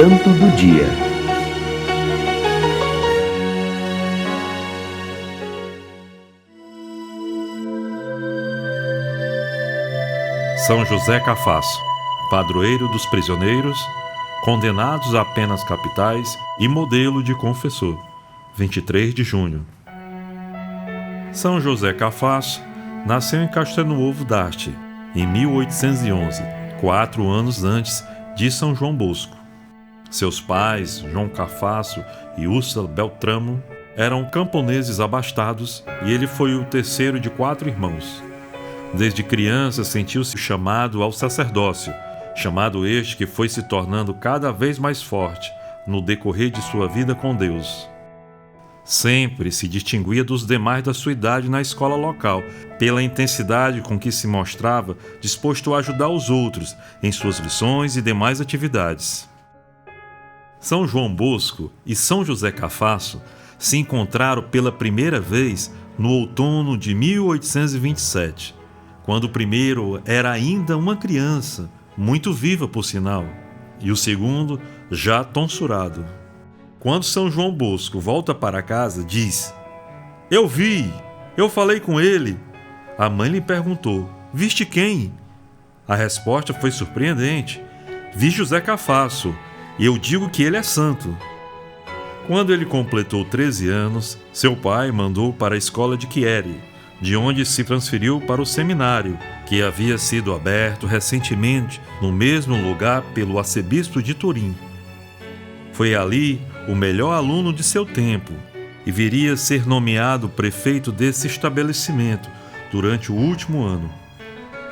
Santo do Dia. São José Cafasso, padroeiro dos prisioneiros, condenados a penas capitais e modelo de confessor, 23 de junho. São José Cafasso nasceu em Castelnuovo d'Asti, em 1811, 4 anos antes de São João Bosco. Seus pais, João Cafasso e Úrsula Beltramo, eram camponeses abastados e ele foi o terceiro de 4 irmãos. Desde criança sentiu-se chamado ao sacerdócio, chamado este que foi se tornando cada vez mais forte no decorrer de sua vida com Deus. Sempre se distinguia dos demais da sua idade na escola local, pela intensidade com que se mostrava disposto a ajudar os outros em suas lições e demais atividades. São João Bosco e São José Cafasso se encontraram pela primeira vez no outono de 1827, quando o primeiro era ainda uma criança, muito viva por sinal, e o segundo já tonsurado. Quando São João Bosco volta para casa, diz: "Eu vi, eu falei com ele." A mãe lhe perguntou: "Viste quem?" A resposta foi surpreendente: "Vi José Cafasso, e eu digo que ele é santo." Quando ele completou 13 anos, seu pai mandou para a escola de Chieri, de onde se transferiu para o seminário, que havia sido aberto recentemente no mesmo lugar pelo arcebispo de Turim. Foi ali o melhor aluno de seu tempo e viria a ser nomeado prefeito desse estabelecimento durante o último ano.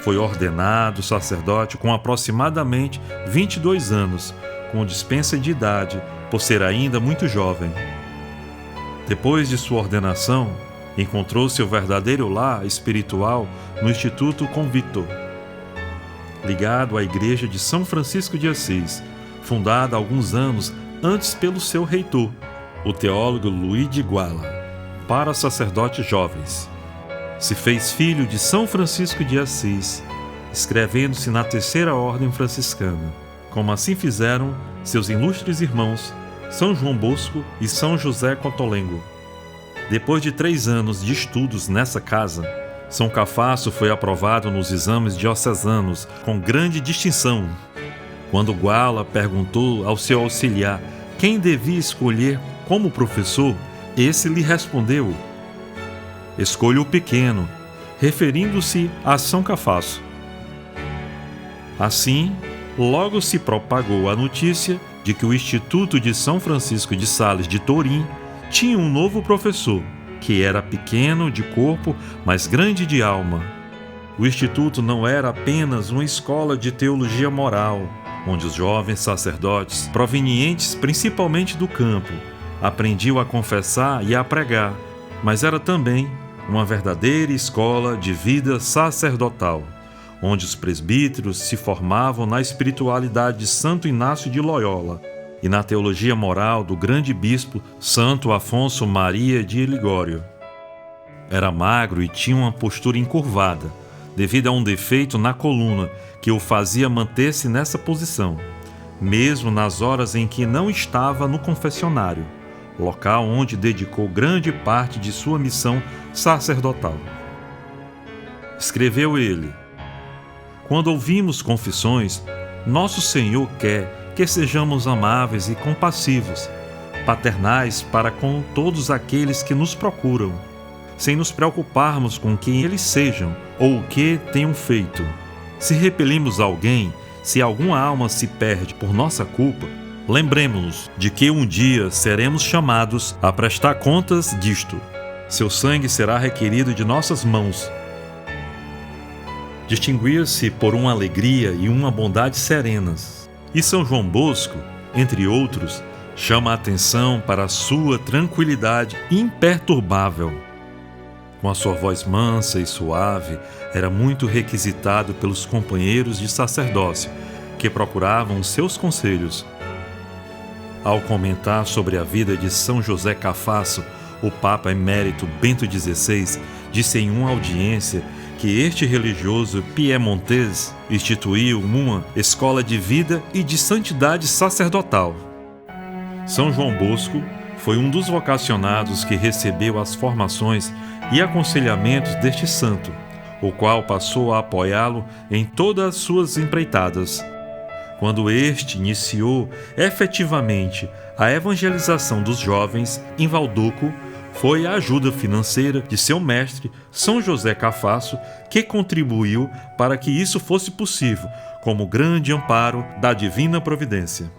Foi ordenado sacerdote com aproximadamente 22 anos, com dispensa de idade, por ser ainda muito jovem. Depois de sua ordenação, encontrou seu verdadeiro lar espiritual no Instituto Convitto, ligado à Igreja de São Francisco de Assis, fundada alguns anos antes pelo seu reitor, o teólogo Luiz de Guala, para sacerdotes jovens. Se fez filho de São Francisco de Assis, inscrevendo-se na terceira ordem franciscana, como assim fizeram seus ilustres irmãos São João Bosco e São José Cotolengo. Depois de 3 anos de estudos nessa casa, São Cafasso foi aprovado nos exames diocesanos com grande distinção. Quando Guala perguntou ao seu auxiliar quem devia escolher como professor, esse lhe respondeu: "Escolha o pequeno", referindo-se a São Cafasso. Assim, logo se propagou a notícia de que o Instituto de São Francisco de Sales de Turim tinha um novo professor, que era pequeno de corpo, mas grande de alma. O Instituto não era apenas uma escola de teologia moral, onde os jovens sacerdotes, provenientes principalmente do campo, aprendiam a confessar e a pregar, mas era também uma verdadeira escola de vida sacerdotal, onde os presbíteros se formavam na espiritualidade de Santo Inácio de Loyola e na teologia moral do grande bispo Santo Afonso Maria de Ligório. Era magro e tinha uma postura encurvada, devido a um defeito na coluna que o fazia manter-se nessa posição, mesmo nas horas em que não estava no confessionário, local onde dedicou grande parte de sua missão sacerdotal. Escreveu ele: "Quando ouvimos confissões, Nosso Senhor quer que sejamos amáveis e compassivos, paternais para com todos aqueles que nos procuram, sem nos preocuparmos com quem eles sejam ou o que tenham feito. Se repelimos alguém, se alguma alma se perde por nossa culpa, lembremos-nos de que um dia seremos chamados a prestar contas disto. Seu sangue será requerido de nossas mãos." Distinguia-se por uma alegria e uma bondade serenas. E São João Bosco, entre outros, chama a atenção para a sua tranquilidade imperturbável. Com a sua voz mansa e suave, era muito requisitado pelos companheiros de sacerdócio, que procuravam seus conselhos. Ao comentar sobre a vida de São José Cafasso, o Papa Emérito Bento XVI disse em uma audiência que este religioso piemontês instituiu uma escola de vida e de santidade sacerdotal. São João Bosco foi um dos vocacionados que recebeu as formações e aconselhamentos deste santo, o qual passou a apoiá-lo em todas as suas empreitadas. Quando este iniciou efetivamente a evangelização dos jovens em Valdoco, foi a ajuda financeira de seu mestre, São José Cafasso, que contribuiu para que isso fosse possível, como grande amparo da divina providência.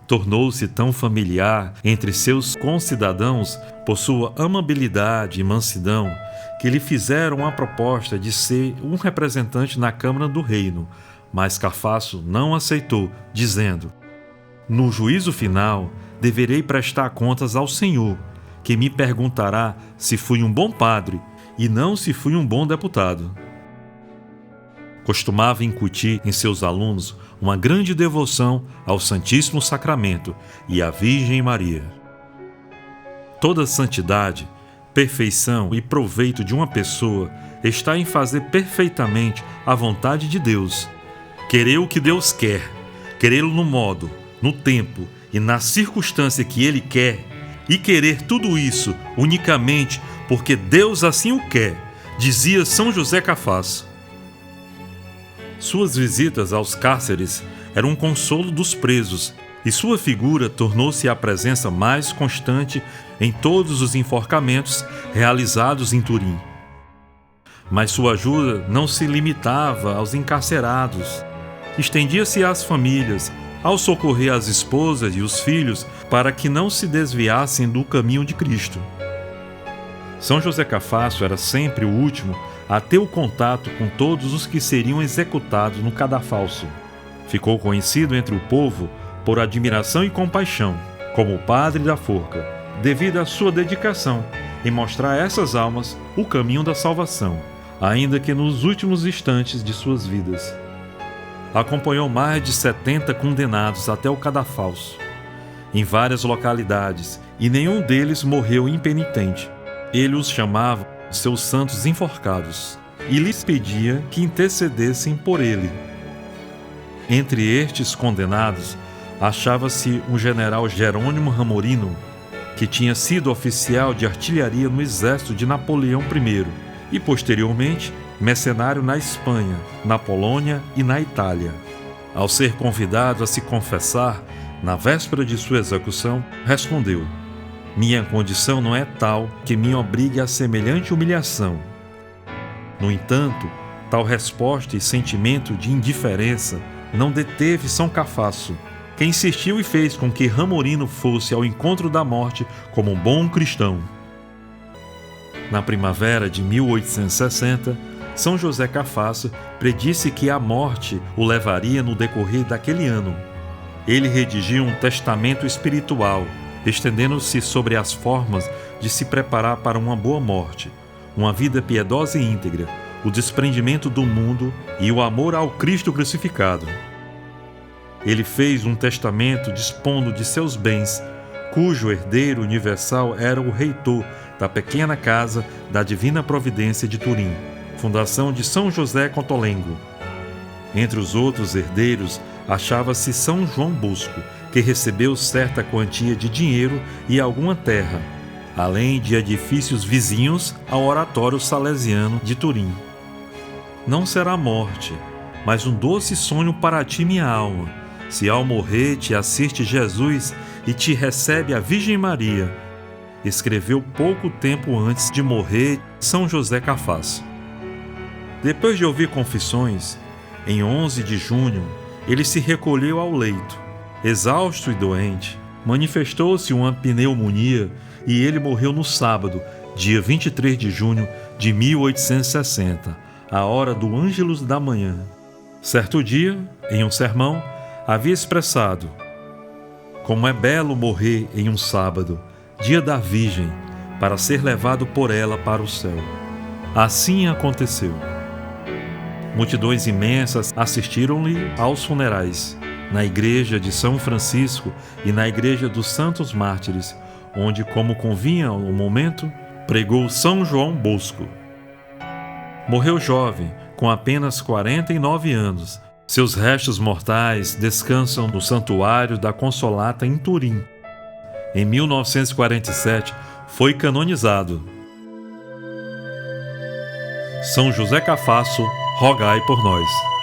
Tornou-se tão familiar entre seus concidadãos por sua amabilidade e mansidão que lhe fizeram a proposta de ser um representante na Câmara do Reino, mas Cafasso não aceitou, dizendo: "No juízo final, deverei prestar contas ao Senhor, que me perguntará se fui um bom padre e não se fui um bom deputado." Costumava incutir em seus alunos uma grande devoção ao Santíssimo Sacramento e à Virgem Maria. Toda santidade, perfeição e proveito de uma pessoa está em fazer perfeitamente a vontade de Deus, querer o que Deus quer, querê-lo no modo, no tempo e na circunstância que Ele quer, e querer tudo isso unicamente porque Deus assim o quer, dizia São José Cafasso. Suas visitas aos cárceres eram um consolo dos presos, e sua figura tornou-se a presença mais constante em todos os enforcamentos realizados em Turim. Mas sua ajuda não se limitava aos encarcerados. Estendia-se às famílias, ao socorrer as esposas e os filhos para que não se desviassem do caminho de Cristo. São José Cafasso era sempre o último a ter o contato com todos os que seriam executados no cadafalso. Ficou conhecido entre o povo por admiração e compaixão, como o padre da forca, devido à sua dedicação em mostrar a essas almas o caminho da salvação, ainda que nos últimos instantes de suas vidas. Acompanhou mais de 70 condenados até o cadafalso, em várias localidades, e nenhum deles morreu impenitente. Ele os chamava seus santos enforcados e lhes pedia que intercedessem por ele. Entre estes condenados achava-se um general Jerônimo Ramorino, que tinha sido oficial de artilharia no exército de Napoleão I e, posteriormente, mercenário na Espanha, na Polônia e na Itália. Ao ser convidado a se confessar, na véspera de sua execução, respondeu: "Minha condição não é tal que me obrigue a semelhante humilhação." No entanto, tal resposta e sentimento de indiferença não deteve São Cafasso, que insistiu e fez com que Ramorino fosse ao encontro da morte como um bom cristão. Na primavera de 1860, São José Cafasso predisse que a morte o levaria no decorrer daquele ano. Ele redigiu um testamento espiritual, estendendo-se sobre as formas de se preparar para uma boa morte, uma vida piedosa e íntegra, o desprendimento do mundo e o amor ao Cristo crucificado. Ele fez um testamento dispondo de seus bens, cujo herdeiro universal era o reitor da pequena casa da Divina Providência de Turim, fundação de São José Contolengo. Entre os outros herdeiros achava-se São João Bosco, que recebeu certa quantia de dinheiro e alguma terra, além de edifícios vizinhos ao Oratório Salesiano de Turim. "Não será morte, mas um doce sonho para ti, minha alma, se ao morrer te assiste Jesus e te recebe a Virgem Maria", escreveu pouco tempo antes de morrer São José Cafasso. Depois de ouvir confissões, em 11 de junho, ele se recolheu ao leito. Exausto e doente, manifestou-se uma pneumonia e ele morreu no sábado, dia 23 de junho de 1860, à hora do Ângelus da manhã. Certo dia, em um sermão, havia expressado: "Como é belo morrer em um sábado, dia da Virgem, para ser levado por ela para o céu." Assim aconteceu. Multidões imensas assistiram-lhe aos funerais, na igreja de São Francisco e na igreja dos Santos Mártires, onde, como convinha ao momento, pregou São João Bosco. Morreu jovem, com apenas 49 anos. Seus restos mortais descansam no Santuário da Consolata em Turim. Em 1947, foi canonizado. São José Cafasso, rogai por nós.